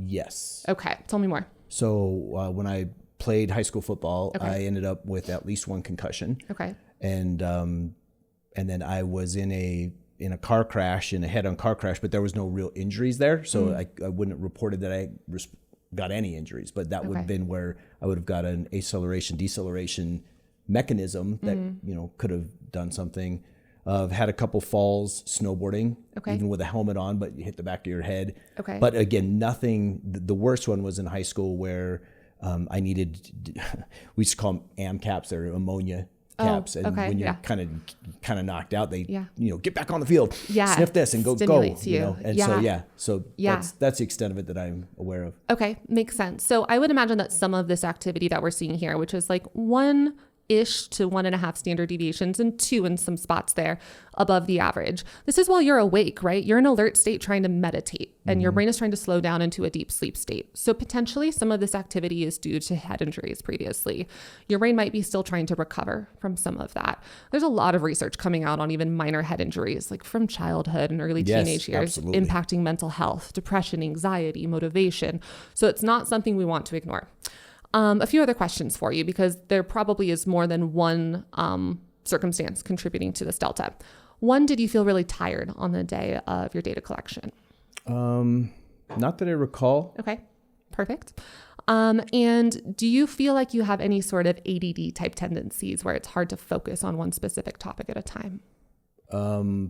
Yes. Okay. Tell me more. So when I played high school football, I ended up with at least 1 concussion. Okay. And then I was in a car crash, in a head-on car crash, but there was no real injuries there. So I wouldn't have reported that I got any injuries, but that would have been where I would have got an acceleration, deceleration mechanism that, could have done something. I've had a couple falls snowboarding, even with a helmet on, but you hit the back of your head. Okay. But again, nothing. The worst one was in high school where I needed. We used to call them AM caps. They're ammonia caps, and when you're kind of knocked out, they get back on the field, sniff this, and go. And so that's the extent of it that I'm aware of. Okay, makes sense. So I would imagine that some of this activity that we're seeing here, which is like 1 ish to 1.5 standard deviations and 2 in some spots there above the average. This is while you're awake, right? You're in an alert state trying to meditate and your brain is trying to slow down into a deep sleep state. So potentially some of this activity is due to head injuries previously. Your brain might be still trying to recover from some of that. There's a lot of research coming out on even minor head injuries, like from childhood and early teenage years, impacting mental health, depression, anxiety, motivation. So it's not something we want to ignore. A few other questions for you, because there probably is more than one circumstance contributing to this delta. 1, did you feel really tired on the day of your data collection? Not that I recall. Okay, perfect. And do you feel like you have any sort of ADD type tendencies where it's hard to focus on one specific topic at a time?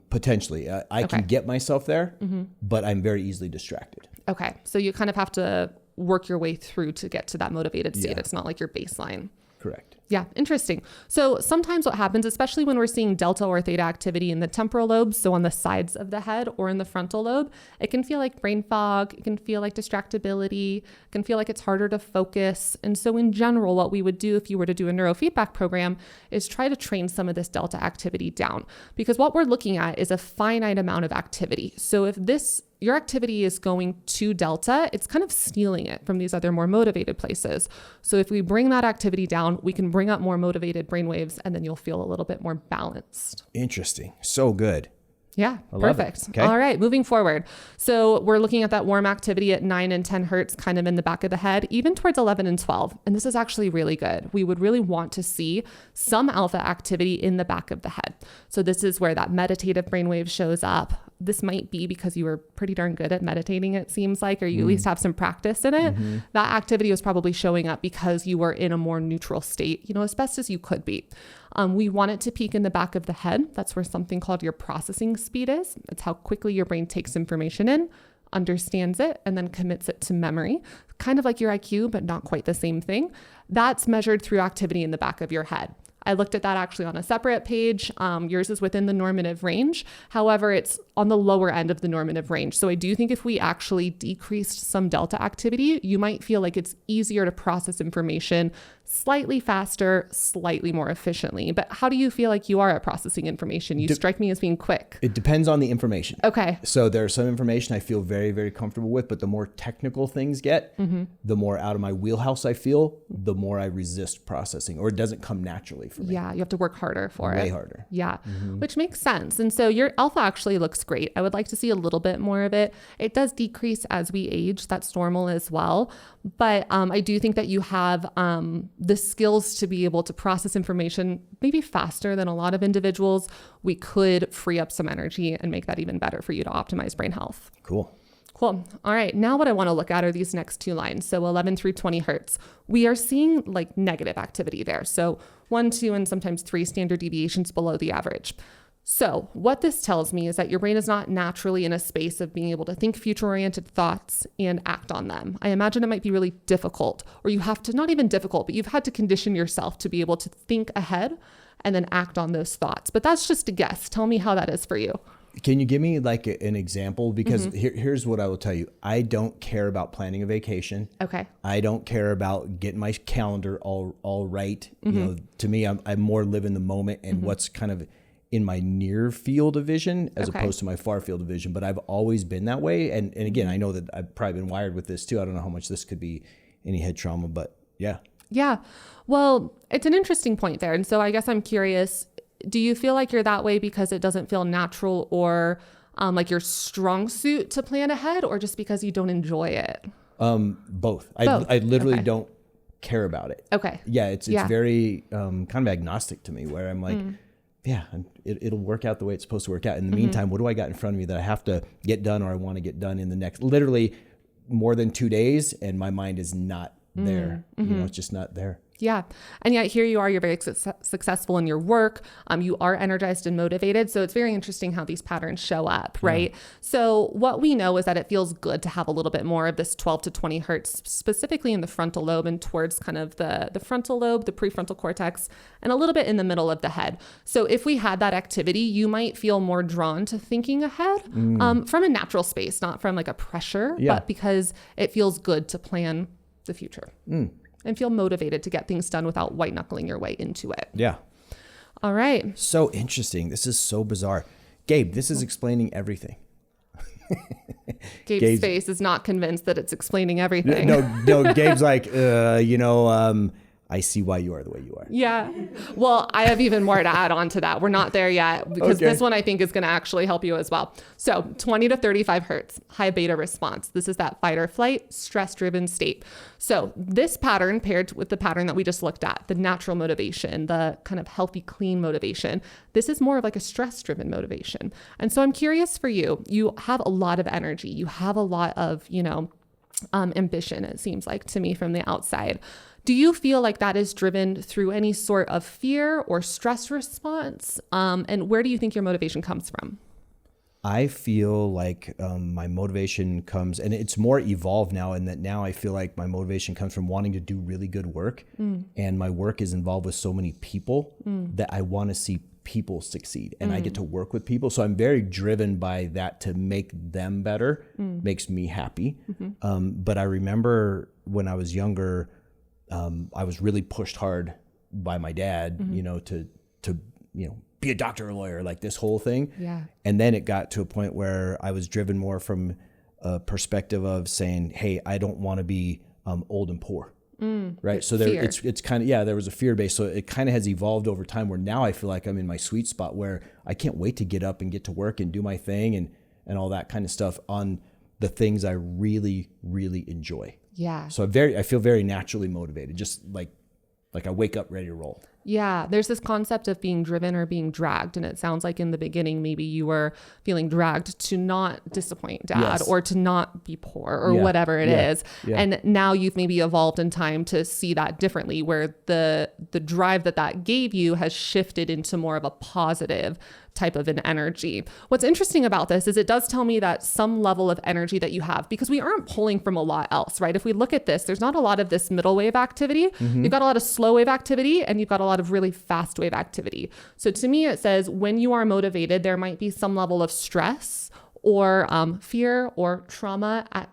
Potentially. I can get myself there, but I'm very easily distracted. Okay, so you kind of have to work your way through to get to that motivated state. It's not like your baseline. Correct. Yeah, interesting. So sometimes what happens, especially when we're seeing delta or theta activity in the temporal lobes, so on the sides of the head or in the frontal lobe, it can feel like brain fog. It can feel like distractibility. It can feel like it's harder to focus. And so in general, what we would do if you were to do a neurofeedback program is try to train some of this delta activity down, because what we're looking at is a finite amount of activity. So if this your activity is going to delta, it's kind of stealing it from these other more motivated places. So if we bring that activity down, we can bring up more motivated brainwaves, and then you'll feel a little bit more balanced. Interesting. So good. Yeah, perfect. Okay. All right, moving forward. So we're looking at that warm activity at 9 and 10 hertz, kind of in the back of the head, even towards 11 and 12. And this is actually really good. We would really want to see some alpha activity in the back of the head. So this is where that meditative brainwave shows up. This might be because you were pretty darn good at meditating, it seems like, or you at least have some practice in it. That activity was probably showing up because you were in a more neutral state, as best as you could be. We want it to peak in the back of the head. That's where something called your processing speed is. It's how quickly your brain takes information in, understands it, and then commits it to memory. Kind of like your IQ, but not quite the same thing. That's measured through activity in the back of your head. I looked at that actually on a separate page. Yours is within the normative range. However, it's on the lower end of the normative range. So I do think if we actually decreased some delta activity, you might feel like it's easier to process information slightly faster, slightly more efficiently. But how do you feel like you are at processing information? You strike me as being quick. It depends on the information. Okay. So there's some information I feel very, very comfortable with, but the more technical things get, the more out of my wheelhouse I feel, the more I resist processing, or it doesn't come naturally for me. Yeah, you have to work harder for it. Way harder. Yeah, which makes sense. And so your alpha actually looks great. I would like to see a little bit more of it. It does decrease as we age. That's normal as well. But I do think that you have the skills to be able to process information maybe faster than a lot of individuals. We could free up some energy and make that even better for you to optimize brain health. Cool. Cool. All right. Now what I want to look at are these next two lines. So 11 through 20 hertz. We are seeing like negative activity there. So 1, 2, and sometimes 3 standard deviations below the average. So what this tells me is that your brain is not naturally in a space of being able to think future-oriented thoughts and act on them. I imagine it might be really difficult, or you have to, not even difficult, but you've had to condition yourself to be able to think ahead and then act on those thoughts. But that's just a guess. Tell me how that is for you. Can you give me like an example? Because here's what I will tell you. I don't care about planning a vacation. Okay. I don't care about getting my calendar all right. To me, I'm more live in the moment and what's kind of in my near field of vision as opposed to my far field of vision. But I've always been that way. And again, I know that I've probably been wired with this too. I don't know how much this could be any head trauma, but yeah. Yeah. Well, it's an interesting point there. And so I guess I'm curious, do you feel like you're that way because it doesn't feel natural or like your strong suit to plan ahead, or just because you don't enjoy it? Both. I literally don't care about it. Okay. Yeah. It's very kind of agnostic to me, where I'm like, yeah, it'll work out the way it's supposed to work out. In the meantime, what do I got in front of me that I have to get done, or I want to get done in the next, literally more than 2 days, and my mind is not there. It's just not there. Yeah. And yet here you are, you're very successful in your work. You are energized and motivated. So it's very interesting how these patterns show up, right? So what we know is that it feels good to have a little bit more of this 12 to 20 hertz, specifically in the frontal lobe and towards kind of the frontal lobe, the prefrontal cortex, and a little bit in the middle of the head. So if we had that activity, you might feel more drawn to thinking ahead from a natural space, not from like a pressure, but because it feels good to plan the future. And feel motivated to get things done without white knuckling your way into it. Yeah. All right. So interesting. This is so bizarre. Gabe, this is explaining everything. Gabe's face is not convinced that it's explaining everything. No, Gabe's like, I see why you are the way you are. Yeah. Well, I have even more to add on to that. We're not there yet, because this one I think is going to actually help you as well. So 20 to 35 hertz, high beta response. This is that fight or flight, stress-driven state. So this pattern paired with the pattern that we just looked at, the natural motivation, the kind of healthy, clean motivation, this is more of like a stress-driven motivation. And so I'm curious for you, you have a lot of energy. You have a lot of, ambition, it seems like to me from the outside. Do you feel like that is driven through any sort of fear or stress response? And where do you think your motivation comes from? I feel like my motivation comes, and it's more evolved now, in that now I feel like my motivation comes from wanting to do really good work. And my work is involved with so many people that I want to see people succeed, and I get to work with people. So I'm very driven by that to make them better, makes me happy. But I remember when I was younger, I was really pushed hard by my dad, to be a doctor or a lawyer, like this whole thing. Yeah. And then it got to a point where I was driven more from a perspective of saying, hey, I don't want to be old and poor. Right. So there, it's kind of, there was a fear base. So it kind of has evolved over time where now I feel like I'm in my sweet spot where I can't wait to get up and get to work and do my thing and all that kind of stuff on the things I really, really enjoy. Yeah. So I feel very naturally motivated, just like I wake up ready to roll. Yeah, there's this concept of being driven or being dragged. And it sounds like in the beginning, maybe you were feeling dragged to not disappoint dad or to not be poor or whatever it is. Yeah. And now you've maybe evolved in time to see that differently, where the drive that gave you has shifted into more of a positive type of an energy. What's interesting about this is it does tell me that some level of energy that you have, because we aren't pulling from a lot else, right? If we look at this, there's not a lot of this middle wave activity. You've got a lot of slow wave activity and you've got a lot of really fast wave activity. So to me, it says when you are motivated, there might be some level of stress or fear or trauma at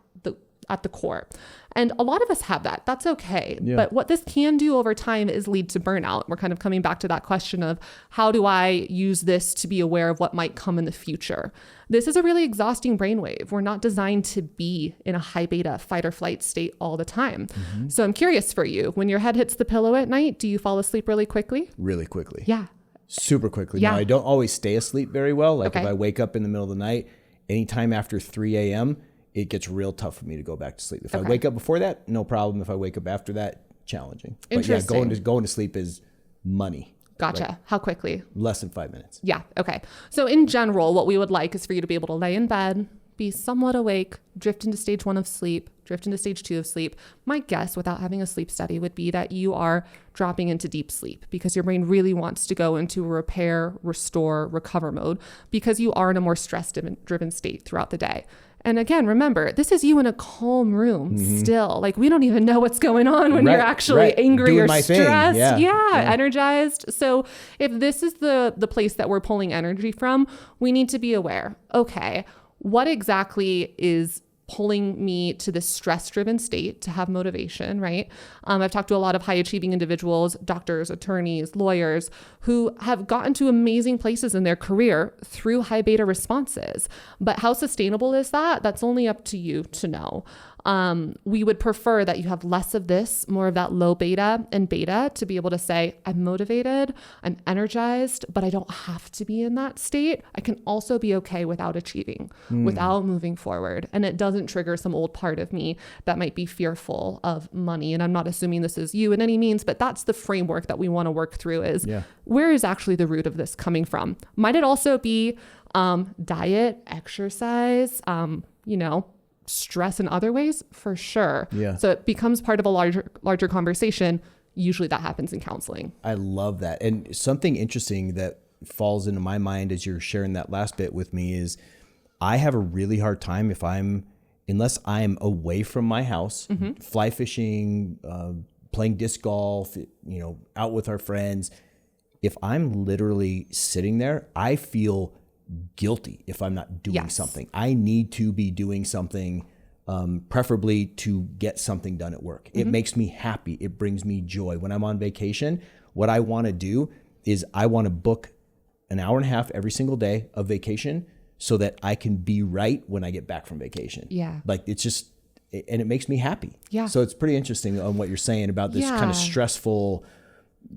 the core. And a lot of us have that. That's okay. Yeah. But what this can do over time is lead to burnout. We're kind of coming back to that question of how do I use this to be aware of what might come in the future? This is a really exhausting brainwave. We're not designed to be in a high beta fight or flight state all the time. So I'm curious for you, when your head hits the pillow at night, do you fall asleep really quickly? Really quickly. Yeah. Super quickly. Yeah. Now, I don't always stay asleep very well. Like if I wake up in the middle of the night, anytime after 3 a.m., it gets real tough for me to go back to sleep. If I wake up before that, no problem. If I wake up after that, challenging. But yeah, going to sleep is money. Gotcha. Right? How quickly? Less than 5 minutes. Yeah. Okay. So in general, what we would like is for you to be able to lay in bed, be somewhat awake, drift into stage 1 of sleep, drift into stage 2 of sleep. My guess, without having a sleep study, would be that you are dropping into deep sleep because your brain really wants to go into a repair, restore, recover mode because you are in a more stress-driven state throughout the day. And again, remember, this is you in a calm room still. Like we don't even know what's going on when you're actually angry doing or my stressed. Thing. Yeah. Energized. So if this is the place that we're pulling energy from, we need to be aware. Okay, what exactly is pulling me to this stress-driven state to have motivation, right? I've talked to a lot of high-achieving individuals, doctors, attorneys, lawyers, who have gotten to amazing places in their career through high beta responses. But how sustainable is that? That's only up to you to know. We would prefer that you have less of this, more of that low beta and beta to be able to say, I'm motivated, I'm energized, but I don't have to be in that state. I can also be okay without achieving, without moving forward. And it doesn't trigger some old part of me that might be fearful of money. And I'm not assuming this is you in any means, but that's the framework that we want to work through is where is actually the root of this coming from? Might it also be diet, exercise, stress in other ways? For sure. Yeah. So it becomes part of a larger conversation. Usually that happens in counseling. I love that. And something interesting that falls into my mind as you're sharing that last bit with me is I have a really hard time unless I'm away from my house, fly fishing, playing disc golf, out with our friends. If I'm literally sitting there, I feel guilty if I'm not doing something. I need to be doing something, preferably to get something done at work. It makes me happy. It brings me joy. When I'm on vacation, what I want to do is I want to book an hour and a half every single day of vacation so that I can be right when I get back from vacation. Yeah. Like it's just, and it makes me happy. Yeah. So it's pretty interesting on what you're saying about this kind of stressful,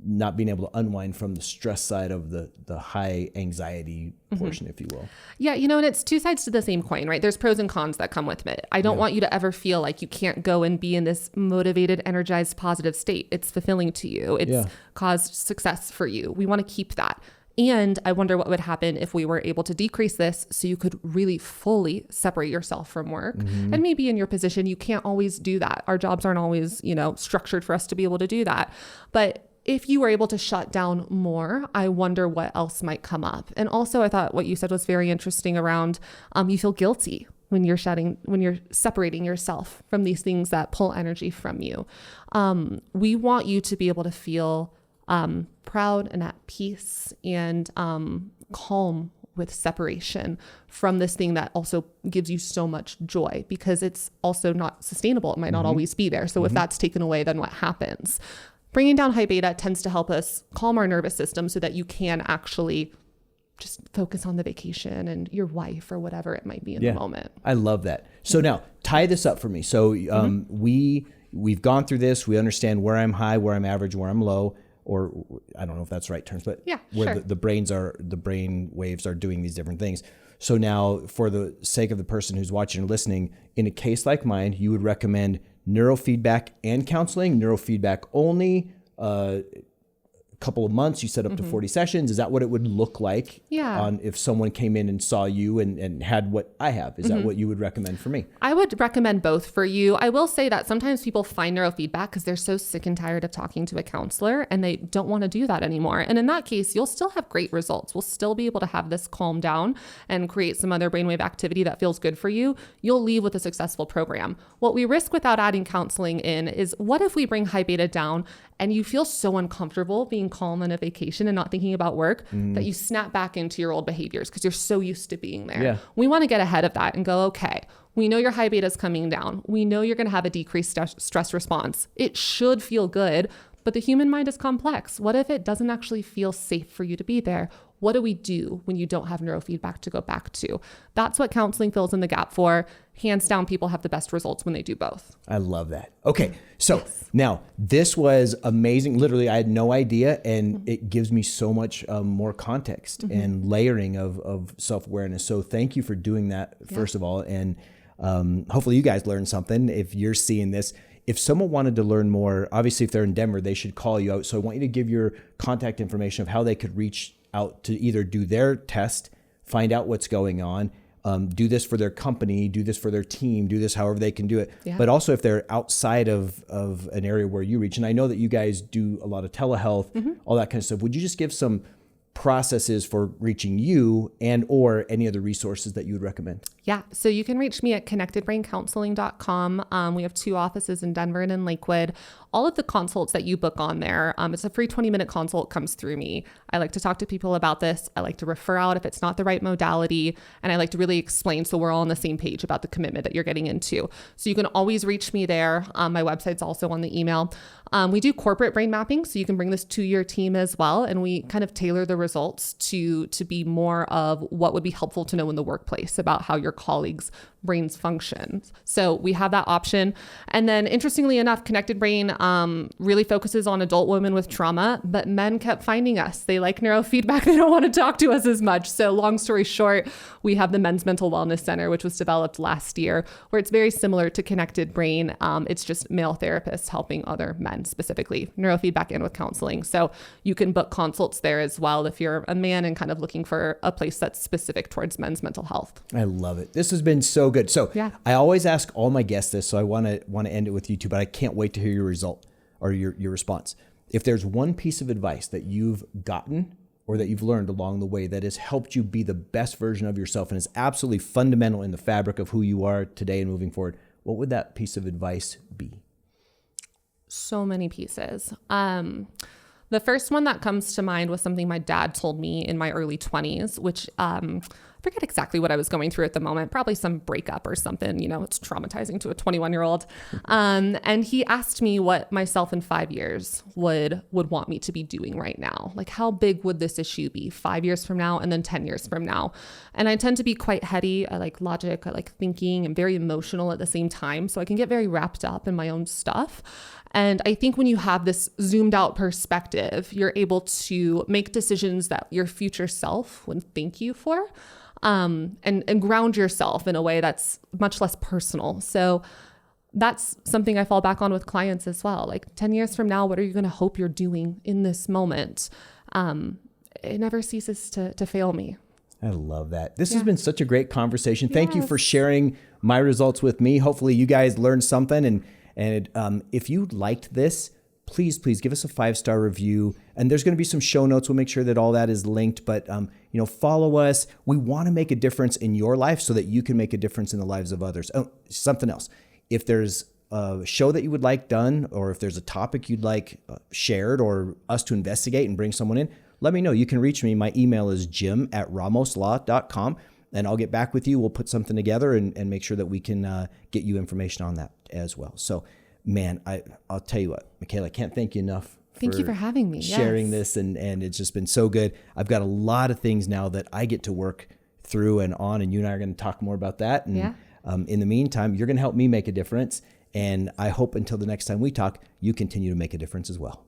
not being able to unwind from the stress side of the high anxiety portion, if you will. Yeah. And it's two sides to the same coin, right? There's pros and cons that come with it. I don't want you to ever feel like you can't go and be in this motivated, energized, positive state. It's fulfilling to you. It's caused success for you. We want to keep that. And I wonder what would happen if we were able to decrease this so you could really fully separate yourself from work. And maybe in your position, you can't always do that. Our jobs aren't always, structured for us to be able to do that. But if you were able to shut down more, I wonder what else might come up. And also I thought what you said was very interesting around, you feel guilty when you're separating yourself from these things that pull energy from you. We want you to be able to feel proud and at peace and calm with separation from this thing that also gives you so much joy, because it's also not sustainable. It might not always be there. So if that's taken away, then what happens? Bringing down high beta tends to help us calm our nervous system so that you can actually just focus on the vacation and your wife or whatever it might be in the moment. I love that. So now tie this up for me. So we've gone through this. We understand where I'm high, where I'm average, where I'm low, or I don't know if that's the right terms, but where the brain waves are doing these different things. So now, for the sake of the person who's watching or listening, in a case like mine, you would recommend neurofeedback and counseling, neurofeedback only, couple of months, you set up to 40 sessions. Is that what it would look like on if someone came in and saw you and had what I have? Is that what you would recommend for me? I would recommend both for you. I will say that sometimes people find neurofeedback because they're so sick and tired of talking to a counselor and they don't want to do that anymore. And in that case, you'll still have great results. We'll still be able to have this calm down and create some other brainwave activity that feels good for you. You'll leave with a successful program. What we risk without adding counseling in is, what if we bring high beta down and you feel so uncomfortable being calm on a vacation and not thinking about work that you snap back into your old behaviors because you're so used to being there. Yeah. We want to get ahead of that and go, okay, we know your high beta is coming down. We know you're going to have a decreased stress response. It should feel good, but the human mind is complex. What if it doesn't actually feel safe for you to be there? What do we do when you don't have neurofeedback to go back to? That's what counseling fills in the gap for. Hands down, people have the best results when they do both. I love that. Okay. So now this was amazing. Literally, I had no idea. And it gives me so much more context and layering of self-awareness. So thank you for doing that, first of all. And hopefully you guys learned something if you're seeing this. If someone wanted to learn more, obviously if they're in Denver, they should call you out. So I want you to give your contact information of how they could reach out to either do their test, find out what's going on, do this for their company, do this for their team, do this however they can do it. Yeah. But also if they're outside of an area where you reach, and I know that you guys do a lot of telehealth, all that kind of stuff. Would you just give some processes for reaching you and or any other resources that you would recommend? Yeah. So you can reach me at connectedbraincounseling.com. We have 2 offices in Denver and in Lakewood. All of the consults that you book on there, it's a free 20-minute consult, comes through me. I like to talk to people about this. I like to refer out if it's not the right modality. And I like to really explain so we're all on the same page about the commitment that you're getting into. So you can always reach me there. My website's also on the email. We do corporate brain mapping, so you can bring this to your team as well. And we kind of tailor the results to be more of what would be helpful to know in the workplace about how your colleagues' brains function. So we have that option. And then interestingly enough, Connected Brain really focuses on adult women with trauma, but men kept finding us. They like neurofeedback. They don't want to talk to us as much. So long story short, we have the Men's Mental Wellness Center, which was developed last year, where it's very similar to Connected Brain. It's just male therapists helping other men, specifically neurofeedback and with counseling. So you can book consults there as well if you're a man and kind of looking for a place that's specific towards men's mental health. I love it. This has been so good. So I always ask all my guests this, so I want to end it with you too, but I can't wait to hear your result or your response. If there's one piece of advice that you've gotten or that you've learned along the way that has helped you be the best version of yourself and is absolutely fundamental in the fabric of who you are today and moving forward, what would that piece of advice be? So many pieces. The first one that comes to mind was something my dad told me in my early 20s, which I forget exactly what I was going through at the moment, probably some breakup or something, it's traumatizing to a 21-year-old. And he asked me what myself in 5 years would want me to be doing right now. Like, how big would this issue be 5 years from now and then 10 years from now? And I tend to be quite heady. I like logic. I like thinking. I'm very emotional at the same time. So I can get very wrapped up in my own stuff. And I think when you have this zoomed out perspective, you're able to make decisions that your future self would thank you for, and ground yourself in a way that's much less personal. So that's something I fall back on with clients as well. Like 10 years from now, what are you going to hope you're doing in this moment? It never ceases to fail me. I love that. This has been such a great conversation. Thank you for sharing my results with me. Hopefully you guys learned something. And if you liked this, please give us a 5-star review. And there's going to be some show notes. We'll make sure that all that is linked. But follow us. We want to make a difference in your life so that you can make a difference in the lives of others. Oh, something else. If there's a show that you would like done, or if there's a topic you'd like shared or us to investigate and bring someone in, let me know. You can reach me. My email is jim@ramoslaw.com. And I'll get back with you. We'll put something together and make sure that we can get you information on that as well. So, man, I'll tell you what, Michela, I can't thank you enough Thank you for having me. Sharing Yes. this, and it's just been so good. I've got a lot of things now that I get to work through and on, and you and I are going to talk more about that. And in the meantime, you're going to help me make a difference. And I hope until the next time we talk, you continue to make a difference as well.